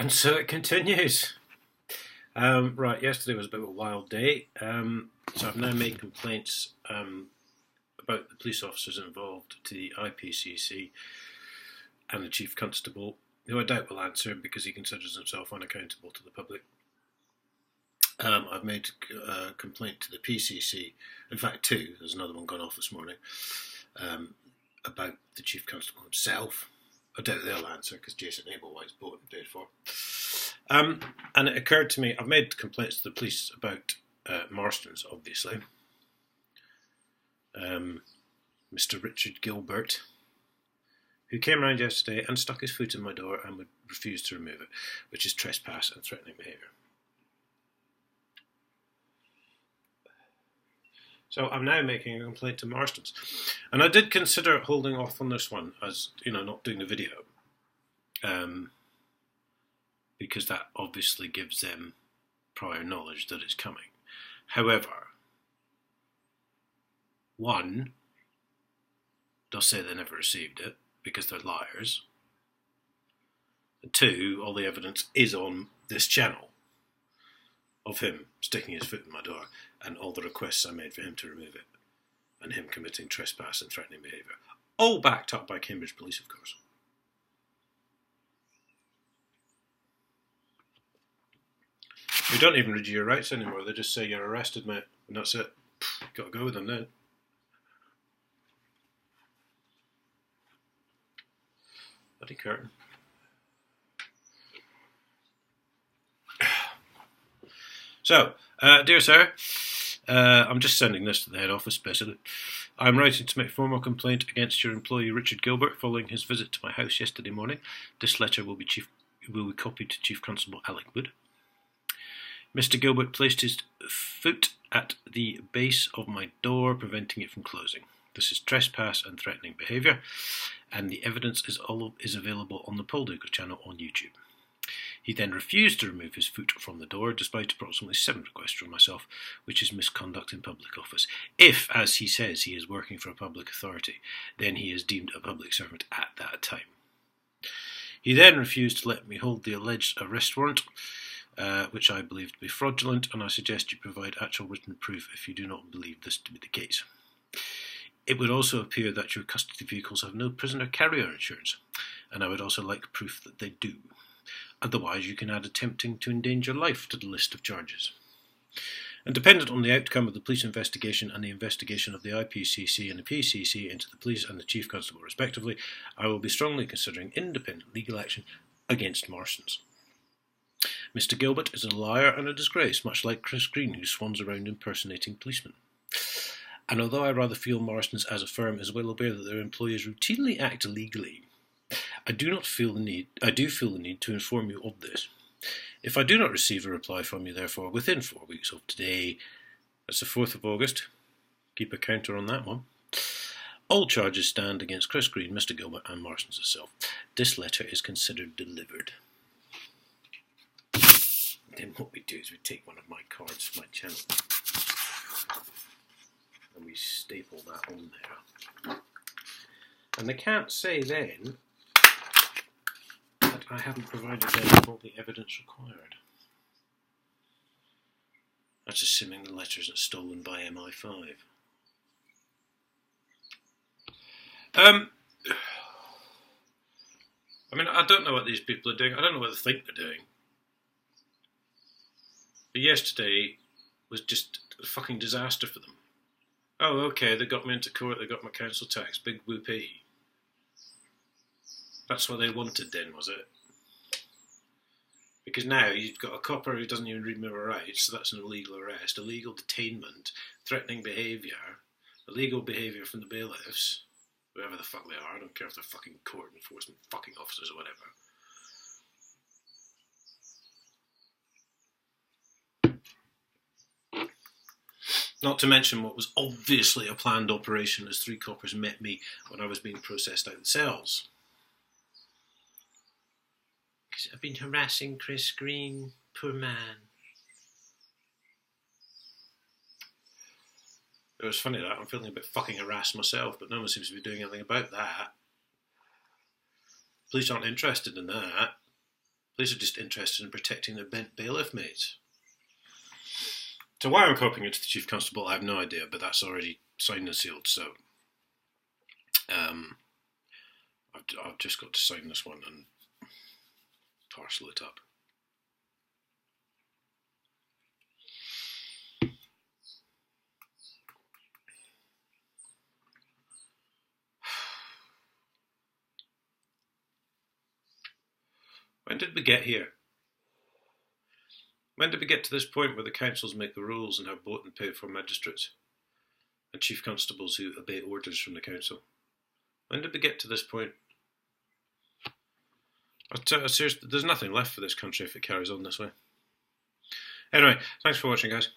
And so it continues. Right, yesterday was a bit of a wild day. So I've now made complaints about the police officers involved to the IPCC and the Chief Constable, who I doubt will answer because he considers himself unaccountable to the public. I've made a complaint to the PCC, in fact two, there's another one gone off this morning, about the Chief Constable himself. I doubt they'll answer because Jason Ablewhite's bought and paid for. And it occurred to me, I've made complaints to the police about Marston's, obviously. Mr. Richard Gilbert, who came around yesterday and stuck his foot in my door and would refuse to remove it, which is trespass and threatening behaviour. So I'm now making a complaint to Marston's. And I did consider holding off on this one as, not doing the video. Because that obviously gives them prior knowledge that it's coming. However, one, they'll say they never received it because they're liars. And two, all the evidence is on this channel of him sticking his foot in my door and all the requests I made for him to remove it and him committing trespass and threatening behaviour. All backed up by Cambridge Police, of course. They don't even read you your rights anymore. They just say you're arrested, mate, and that's it. Got to go with them then. Bloody curtain. So, dear sir, I'm just sending this to the head office, basically. I'm writing to make formal complaint against your employee Richard Gilbert following his visit to my house yesterday morning. This letter will be copied to Chief Constable Alec Wood. Mr. Gilbert placed his foot at the base of my door, preventing it from closing. This is trespass and threatening behaviour, and the evidence is available on the Paul Dukas channel on YouTube. He then refused to remove his foot from the door, despite approximately 7 requests from myself, which is misconduct in public office. If, as he says, he is working for a public authority, then he is deemed a public servant at that time. He then refused to let me hold the alleged arrest warrant, which I believe to be fraudulent, and I suggest you provide actual written proof if you do not believe this to be the case. It would also appear that your custody vehicles have no prisoner carrier insurance, and I would also like proof that they do. Otherwise, you can add attempting to endanger life to the list of charges. And dependent on the outcome of the police investigation and the investigation of the IPCC and the PCC into the police and the Chief Constable respectively, I will be strongly considering independent legal action against Marston's. Mr. Gilbert is a liar and a disgrace, much like Chris Green, who swans around impersonating policemen. And although I rather feel Marston's as a firm is well aware that their employees routinely act illegally, I do feel the need to inform you of this. If I do not receive a reply from you, therefore, within 4 weeks of today, that's the 4th of August, keep a counter on that one, all charges stand against Chris Green, Mr. Gilbert and Marston's herself. This letter is considered delivered. Then what we do is we take one of my cards from my channel and we staple that on there. And they can't say then that I haven't provided them with all the evidence required. That's assuming the letter isn't stolen by MI5. I don't know what these people are doing. I don't know what they think they're doing. But yesterday was just a fucking disaster for them. Oh, okay, they got me into court, they got my council tax, big whoopee. That's what they wanted then, was it? Because now you've got a copper who doesn't even read mirror rights, so that's an illegal arrest, illegal detainment, threatening behaviour, illegal behaviour from the bailiffs, whoever the fuck they are, I don't care if they're fucking court enforcement fucking officers or whatever. Not to mention what was obviously a planned operation as 3 coppers met me when I was being processed out of the cells. Because I've been harassing Chris Green, poor man. It was funny that I'm feeling a bit fucking harassed myself, but no one seems to be doing anything about that. Police aren't interested in that. Police are just interested in protecting their bent bailiff mates. So why I'm copying it to the Chief Constable, I have no idea, but that's already signed and sealed, so I've just got to sign this one and parcel it up. When did we get here? When did we get to this point where the councils make the rules and have bought and paid for magistrates and chief constables who obey orders from the council? When did we get to this point? Seriously, there's nothing left for this country if it carries on this way. Anyway, thanks for watching, guys.